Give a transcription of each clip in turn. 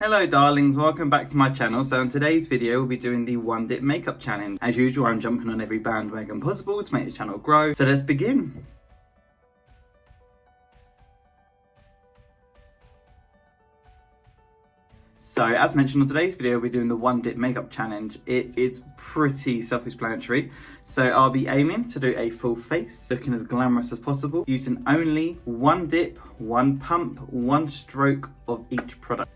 Hello darlings, welcome back to my channel. So in today's video we'll be doing the one dip makeup challenge. As usual, I'm jumping on every bandwagon possible to make the channel grow. So let's begin. So as mentioned on today's video, we're doing the one dip makeup challenge. It is pretty self-explanatory. So I'll be aiming to do a full face, looking as glamorous as possible, using only one dip, one pump, one stroke of each product.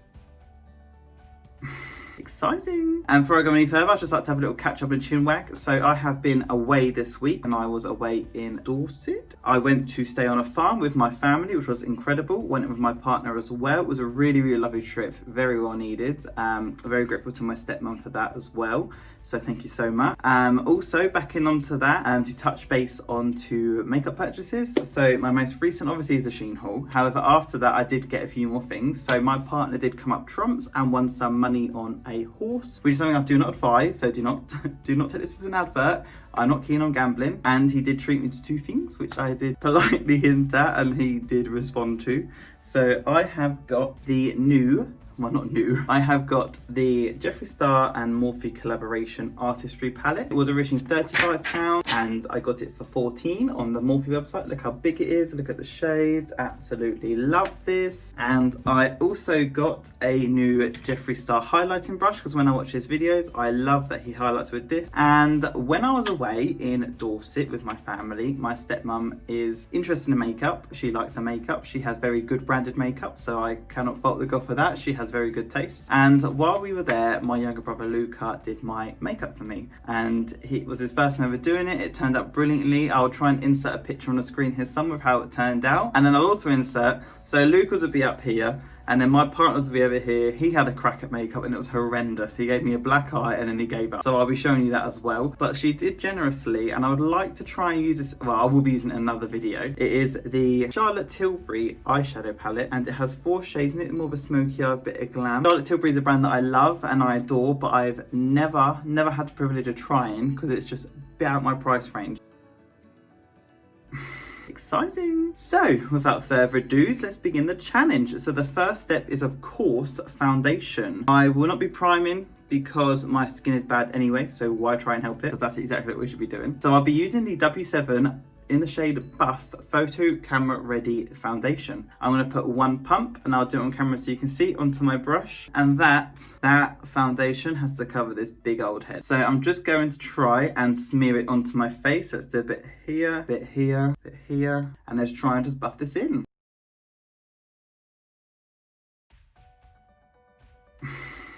Exciting. And before I go any further, I'd just like to have a little catch up and chin wag. So I have been away this week and I was away in Dorset. I went to stay on a farm with my family, which was incredible. Went with my partner as well. It was a really lovely trip, very well needed. Very grateful to my stepmom for that as well. So thank you so much. Also backing onto that, to touch base onto makeup purchases. So my most recent obviously is the Shein haul. However, after that I did get a few more things. So my partner did come up trumps and won some money on a horse, which is something I do not advise. So do not take this as an advert. I'm not keen on gambling. And he did treat me to two things, which I did politely hint at and he did respond to. So I have got the new, well not new, I have got the Jeffree Star and Morphe collaboration artistry palette. It was originally £35 and I got it for 14 on the Morphe website. Look how big it is, look at the shades, absolutely love this. And I also got a new Jeffree Star highlighting brush because when I watch his videos I love that he highlights with this. And when I was away in Dorset with my family, my stepmom is interested in makeup. She likes her makeup. She has very good branded makeup, so I cannot fault the girl for that. She has very good taste. And while we were there, my younger brother Luca did my makeup for me, and it was his first time ever doing it. It turned out brilliantly. I'll try and insert a picture on the screen here somewhere of how it turned out, and then I'll also insert, so Luca's would be up here and then my partner's would be over here. He had a crack at makeup and it was horrendous. He gave me a black eye and then he gave up. So I'll be showing you that as well. But she did generously, and I would like to try and use this, well, I will be using it in another video. It is the Charlotte Tilbury eyeshadow palette and it has 4 shades in it, more of a smokier, bit of glam. Charlotte Tilbury is a brand that I love and I adore, but I've never had the privilege of trying because it's just a bit out my price range. Exciting. So without further ado, let's begin the challenge. So the first step is of course foundation. I will not be priming because my skin is bad anyway, so why try and help it, because that's exactly what we should be doing. So I'll be using the W7 in the shade Buff Photo Camera Ready foundation. I'm going to put one pump and I'll do it on camera so you can see onto my brush, and that foundation has to cover this big old head. So I'm just going to try and smear it onto my face. Let's do a bit here, bit here, bit here, and let's try and just buff this in.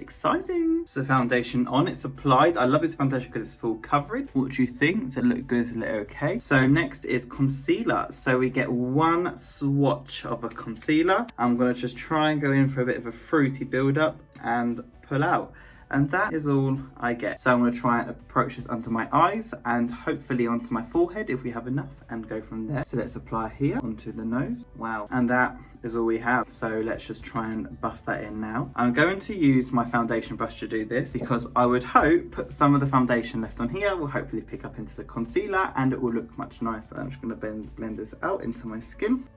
Exciting. So foundation on, it's applied. I love this foundation because it's full coverage. What do you think? Does it look good? Does it look okay? So next is concealer. So we get one swatch of a concealer. I'm going to just try and go in for a bit of a fruity build up and pull out. And that is all I get. So I'm going to try and approach this under my eyes and hopefully onto my forehead if we have enough, and go from there. So let's apply here onto the nose. Wow. And that is all we have. So let's just try and buff that in now. I'm going to use my foundation brush to do this because I would hope some of the foundation left on here will hopefully pick up into the concealer and it will look much nicer. I'm just going to blend this out into my skin.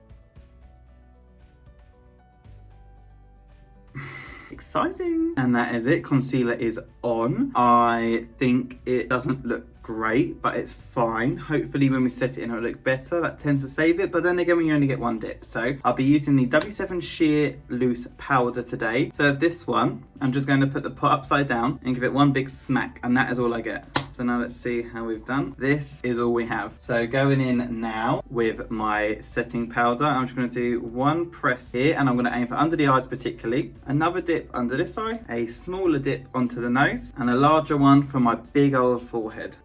Exciting. And that is it. Concealer is on. I think it doesn't look great, but it's fine. Hopefully when we set it in it'll look better. That tends to save it, but then again when you only get one dip. So I'll be using the W7 Sheer Loose Powder today. So this one, I'm just going to put the pot upside down and give it one big smack, and that is all I get. So now let's see how we've done. This is all we have. So going in now with my setting powder, I'm just going to do one press here and I'm going to aim for under the eyes particularly, another dip under this eye, a smaller dip onto the nose, and a larger one for my big old forehead.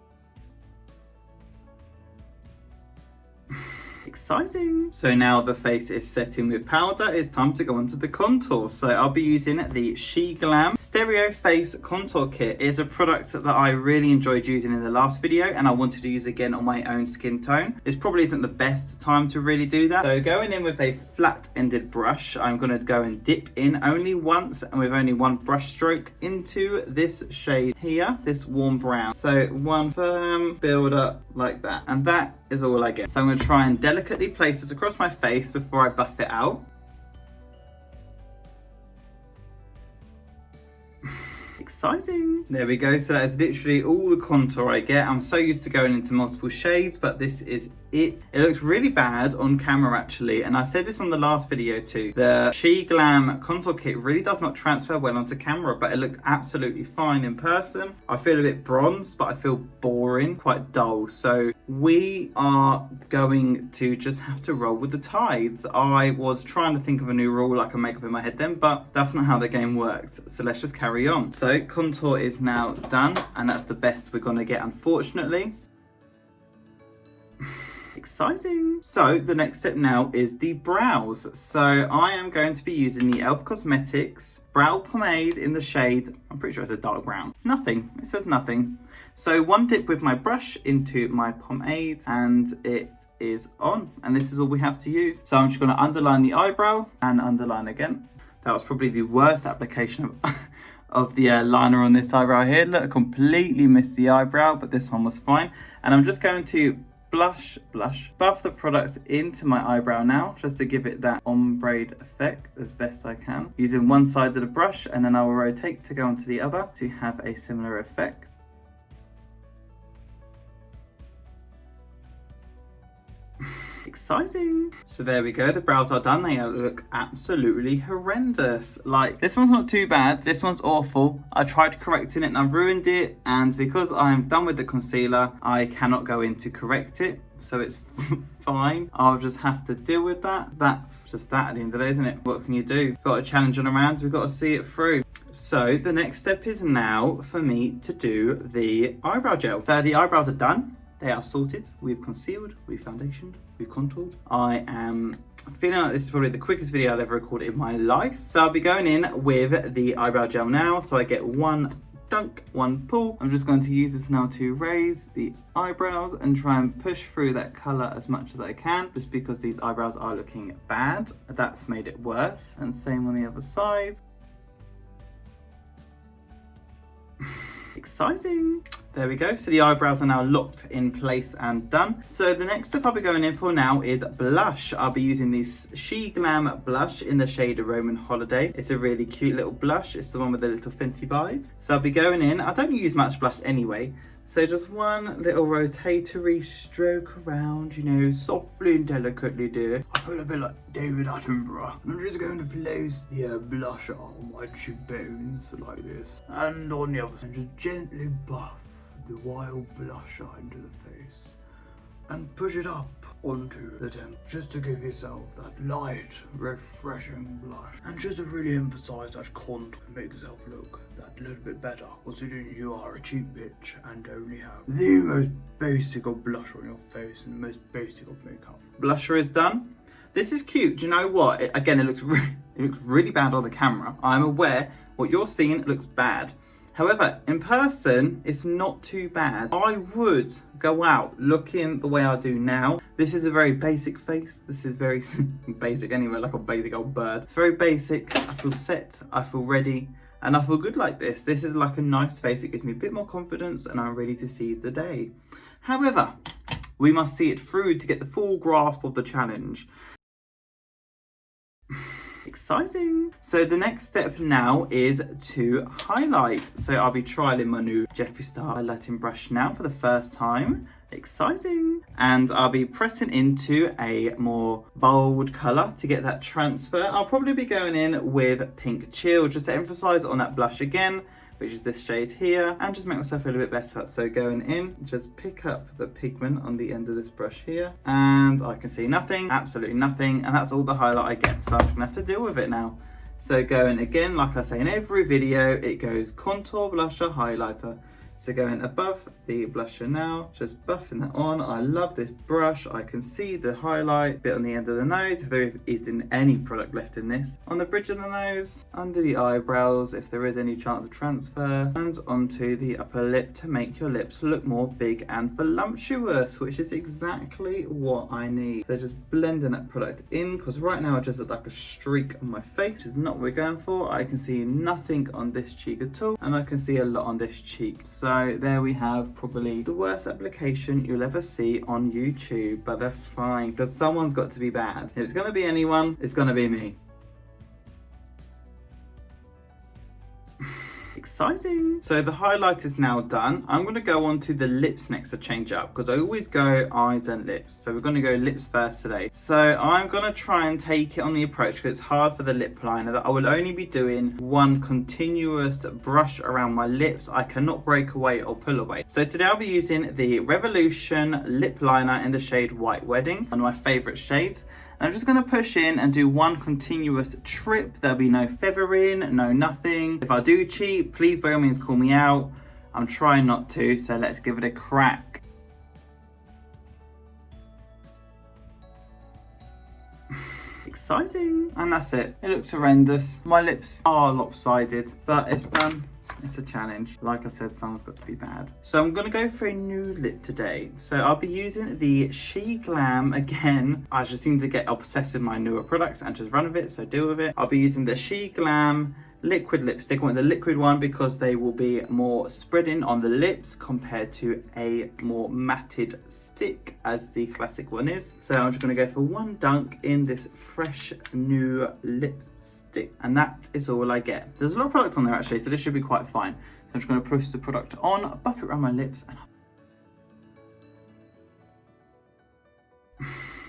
Exciting. So now the face is setting with powder, it's time to go onto the contour. So I'll be using the SheGlam Stereo Face Contour Kit. It's a product that I really enjoyed using in the last video and I wanted to use again on my own skin tone. This probably isn't the best time to really do that. So going in with a flat-ended brush, I'm going to go and dip in only once and with only one brush stroke into this shade here, this warm brown. So one firm build up like that, and that is all I get. So I'm going to try and delicately place this across my face before I buff it out. Exciting. There we go. So that is literally all the contour I get. I'm so used to going into multiple shades, but this is it. It looks really bad on camera actually, and I said this on the last video too. The SheGlam contour kit really does not transfer well onto camera, but it looks absolutely fine in person. I feel a bit bronzed, but I feel boring, quite dull. So we are going to just have to roll with the tides. I was trying to think of a new rule I can make up in my head then, but that's not how the game works. So let's just carry on. So contour is now done, and that's the best we're gonna get, unfortunately. Exciting. So the next step now is the brows. So I am going to be using the e.l.f. Cosmetics brow pomade in the shade, I'm pretty sure it's a dark brown. Nothing, it says nothing. So one dip with my brush into my pomade and it is on. And this is all we have to use. So I'm just gonna underline the eyebrow and underline again. That was probably the worst application of the liner on this eyebrow here. Look, I completely missed the eyebrow, but this one was fine. And I'm just going to buff the product into my eyebrow now, just to give it that ombre effect as best I can. Using one side of the brush, and then I will rotate to go onto the other to have a similar effect. Exciting. So there we go, the brows are done. They look absolutely horrendous. Like, this one's not too bad, this one's awful. I tried correcting it and I've ruined it, and because I'm done with the concealer, I cannot go in to correct it. So it's fine, I'll just have to deal with that. That's just that at the end of the day, isn't it? What can you do? Got a challenge on around, we've got to see it through. So the next step is now for me to do the eyebrow gel. So the eyebrows are done. They are sorted, we've concealed, we've foundationed, we've contoured. I am feeling like this is probably the quickest video I've ever recorded in my life. So I'll be going in with the eyebrow gel now. So I get one dunk, one pull. I'm just going to use this now to raise the eyebrows and try and push through that colour as much as I can, just because these eyebrows are looking bad. That's made it worse. And same on the other side. Exciting. There we go, so the eyebrows are now locked in place and done. So the next step I'll be going in for now is blush. I'll be using this SheGlam blush in the shade Roman Holiday. It's a really cute little blush. It's the one with the little Fenty vibes. So I'll be going in, I don't use much blush anyway, so just one little rotatory stroke around, you know, softly and delicately do. I feel a bit like David Attenborough. I'm just going to place the blush on my cheekbones like this. And on the other side, just gently buff the wild blusher into the face and push it up onto the temple, just to give yourself that light, refreshing blush, and just to really emphasize that contour and make yourself look that little bit better, considering you are a cheap bitch and only have the most basic of blusher on your face and the most basic of makeup. Blusher is done. This is cute. Do you know what? It looks really bad on the camera. I'm aware what you're seeing looks bad. However, in person, it's not too bad. I would go out looking the way I do now. This is a very basic face. This is very basic anyway, like a basic old bird. It's very basic. I feel set, I feel ready, and I feel good like this. This is like a nice face. It gives me a bit more confidence and I'm ready to seize the day. However, we must see it through to get the full grasp of the challenge. Exciting. So the next step now is to highlight. So I'll be trialing my new Jeffree Star highlighting brush now for the first time. Exciting. And I'll be pressing into a more bold colour to get that transfer. I'll probably be going in with Pink Chill just to emphasise on that blush again, which is this shade here, and just make myself feel a bit better. So going in, just pick up the pigment on the end of this brush here, and I can see nothing, absolutely nothing, and that's all the highlight I get, so I'm just gonna have to deal with it now. So going again, like I say in every video, it goes contour, blusher, highlighter. So going above the blusher now, just buffing that on. I love this brush. I can see the highlight bit on the end of the nose, if there isn't any product left in this. On the bridge of the nose, under the eyebrows, if there is any chance of transfer, and onto the upper lip to make your lips look more big and voluptuous, which is exactly what I need. So just blending that product in, because right now I just look like a streak on my face, which is not what we're going for. I can see nothing on this cheek at all, and I can see a lot on this cheek. So there we have probably the worst application you'll ever see on YouTube, but that's fine because someone's got to be bad. If it's going to be anyone, it's going to be me. Exciting. So the highlight is now done. I'm going to go on to the lips next to change up because I always go eyes and lips. So we're going to go lips first today. So I'm going to try and take it on the approach because it's hard for the lip liner that I will only be doing one continuous brush around my lips. I cannot break away or pull away. So today I'll be using the Revolution lip liner in the shade White Wedding, one of my favorite shades. I'm just going to push in and do one continuous trip. There'll be no feathering, no nothing. If I do cheat, please by all means call me out. I'm trying not to, so let's give it a crack. Exciting. And that's it. It looks horrendous. My lips are lopsided, but it's done. It's a challenge. Like I said, someone's got to be bad. So I'm going to go for a nude lip today. So I'll be using the SheGlam again. I just seem to get obsessed with my newer products and just run with it, so deal with it. I'll be using the SheGlam liquid lipstick. I want the liquid one because they will be more spreading on the lips compared to a more matted stick as the classic one is. So I'm just going to go for one dunk in this fresh new lipstick. And that is all I get. There's a lot of products on there actually, so this should be quite fine. So I'm just going to push the product on, buff it around my lips, and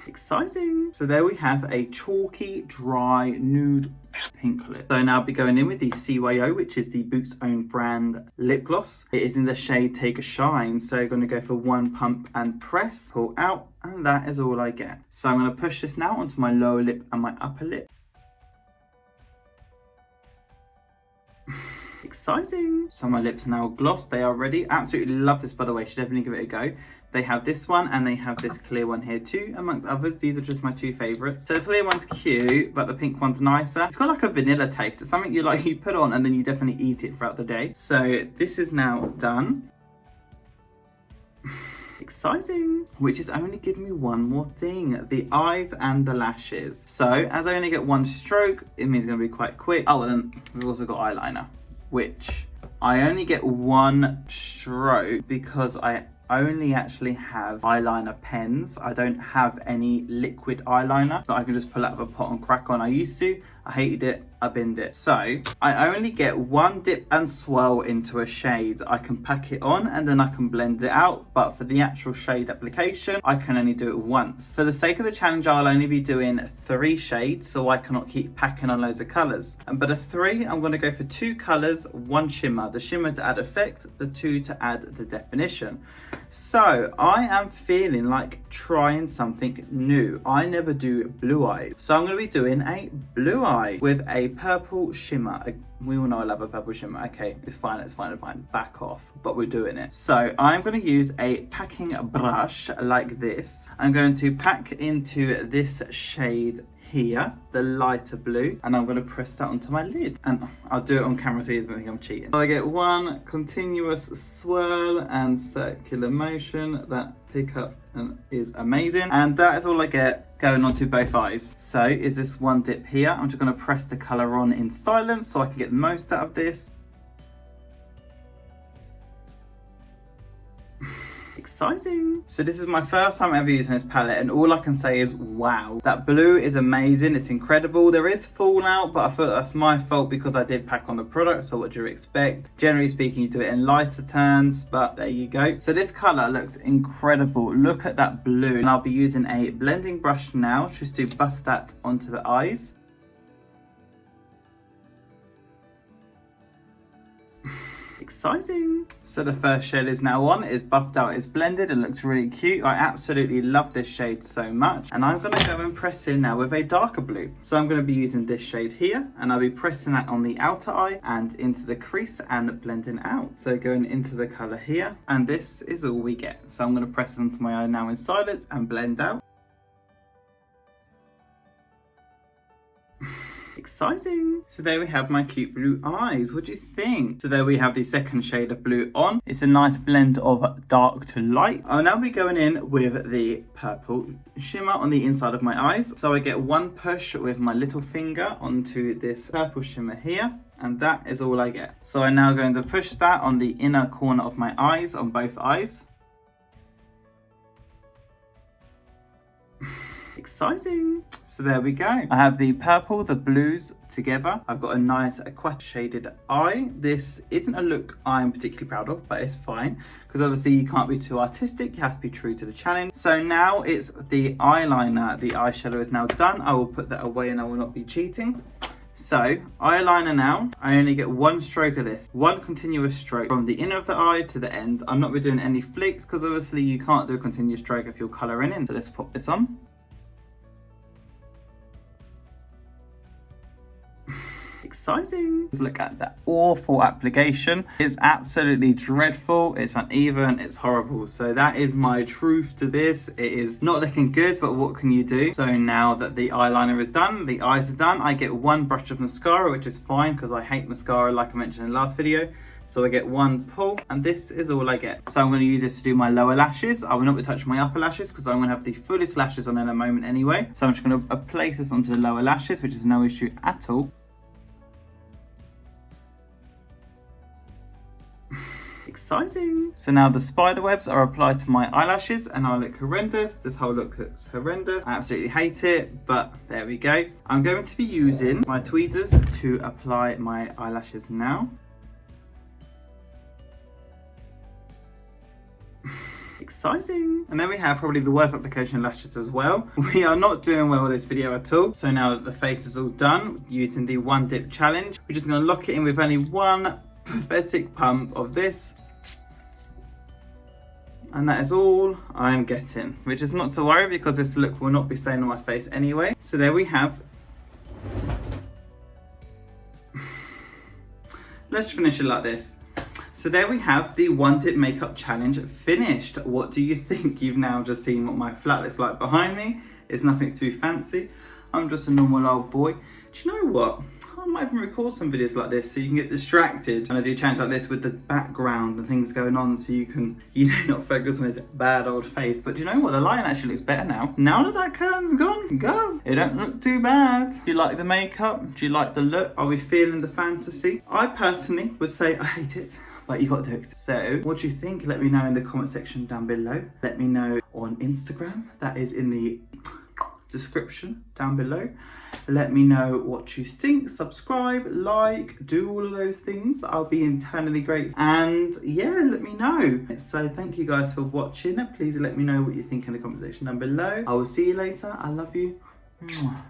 exciting. So there we have a chalky, dry, nude pink lip. So now I'll be going in with the CYO, which is the Boots own brand lip gloss. It is in the shade Take a Shine. So I'm going to go for one pump and press, pull out, and that is all I get. So I'm going to push this now onto my lower lip and my upper lip. Exciting. So my lips are now glossed. They are ready. Absolutely love this, by the way. Should definitely give it a go. They have this one and they have this clear one here too, amongst others. These are just my two favorites. So the clear one's cute, but the pink one's nicer. It's got like a vanilla taste. It's something you put on and then you definitely eat it throughout the day. So this is now done. Exciting. Which is only giving me one more thing, the eyes and the lashes. So as I only get one stroke, it means it's going to be quite quick. Oh, and then we've also got eyeliner, which I only get one stroke because I only actually have eyeliner pens. I don't have any liquid eyeliner that I can just pull out of a pot and crack on. I used to, I hated it, I binned it. So I only get one dip and swirl into a shade. I can pack it on and then I can blend it out, but for the actual shade application, I can only do it once. For the sake of the challenge, I'll only be doing 3 shades, so I cannot keep packing on loads of colors. But a 3, I'm gonna go for 2 colors, 1 shimmer. The shimmer to add effect, the 2 to add the definition. So I am feeling like trying something new. I never do blue eyes. So I'm gonna be doing a blue eye with a purple shimmer. We all know I love a purple shimmer. Okay, it's fine, it's fine, it's fine. Back off, but we're doing it. So I'm going to use a packing brush like this. I'm going to pack into this shade here, the lighter blue, and I'm going to press that onto my lid. And I'll do it on camera so you don't think I'm cheating. So I get one continuous swirl and circular motion. That pickup is amazing. And that is all I get going onto both eyes. So is this one dip here. I'm just going to press the colour on in silence so I can get the most out of this. Exciting. So this is my first time ever using this palette and all I can say is wow. That blue is amazing, it's incredible. There is fallout, but I feel that's my fault because I did pack on the product, so what do you expect? Generally speaking, you do it in lighter turns, but there you go. So this colour looks incredible. Look at that blue. And I'll be using a blending brush now just to buff that onto the eyes. Exciting. So the first shade is now on, it's buffed out, it's blended, it looks really cute. I absolutely love this shade so much. And I'm going to go and press in now with a darker blue. So I'm going to be using this shade here and I'll be pressing that on the outer eye and into the crease and blending out. So going into the colour here, and this is all we get. So I'm going to press it onto my eye now in silence and blend out. Exciting. So there we have my cute blue eyes. What do you think? So there we have the second shade of blue on. It's a nice blend of dark to light. I'll now be going in with the purple shimmer on the inside of my eyes. So I get one push with my little finger onto this purple shimmer here. And that is all I get. So I'm now going to push that on the inner corner of my eyes, on both eyes. Exciting. So there we go. I have the purple, the blues together. I've got a nice aqua shaded eye. This isn't a look I'm particularly proud of, but it's fine because obviously you can't be too artistic. You have to be true to the challenge. So now it's the eyeliner. The eyeshadow is now done. I will put that away and I will not be cheating. So, eyeliner now, I only get one stroke of this. One continuous stroke from the inner of the eye to the end. I'm not really doing any flicks because obviously you can't do a continuous stroke if you're colouring in. So let's pop this on. Exciting. Let's look at that awful application. It's absolutely dreadful. It's uneven. It's horrible. So that is my truth to this. It is not looking good, but what can you do? So now that the eyeliner is done, the eyes are done, I get one brush of mascara, which is fine because I hate mascara like I mentioned in the last video. So I get one pull and this is all I get. So I'm going to use this to do my lower lashes. I will not be touching my upper lashes because I'm going to have the fullest lashes on in a moment anyway. So I'm just going to place this onto the lower lashes, which is no issue at all. Exciting. So now the spider webs are applied to my eyelashes and I look horrendous. This whole look looks horrendous. I absolutely hate it, but there we go. I'm going to be using my tweezers to apply my eyelashes now. Exciting. And then we have probably the worst application of lashes as well. We are not doing well with this video at all. So now that the face is all done, using the one dip challenge, we're just going to lock it in with only one pathetic pump of this. And that is all I'm getting, which is not to worry because this look will not be staying on my face anyway. So there we have. Let's finish it like this. So there we have the one dip makeup challenge finished. What do you think? You've now just seen what my flat looks like behind me. It's nothing too fancy. I'm just a normal old boy. Do you know what? I might even record some videos like this so you can get distracted. And I do a challenge like this with the background and things going on so you can, not focus on his bad old face. But do you know what? The lion actually looks better now. Now that that curtain's gone, go. It don't look too bad. Do you like the makeup? Do you like the look? Are we feeling the fantasy? I personally would say I hate it, but you got to do it. So what do you think? Let me know in the comment section down below. Let me know on Instagram. That is in the description down below. Let me know what you think. Subscribe, like, do all of those things. I'll be eternally grateful. And yeah, let me know. So thank you guys for watching. Please let me know what you think in the comment section down below. I will see you later. I love you. Mwah.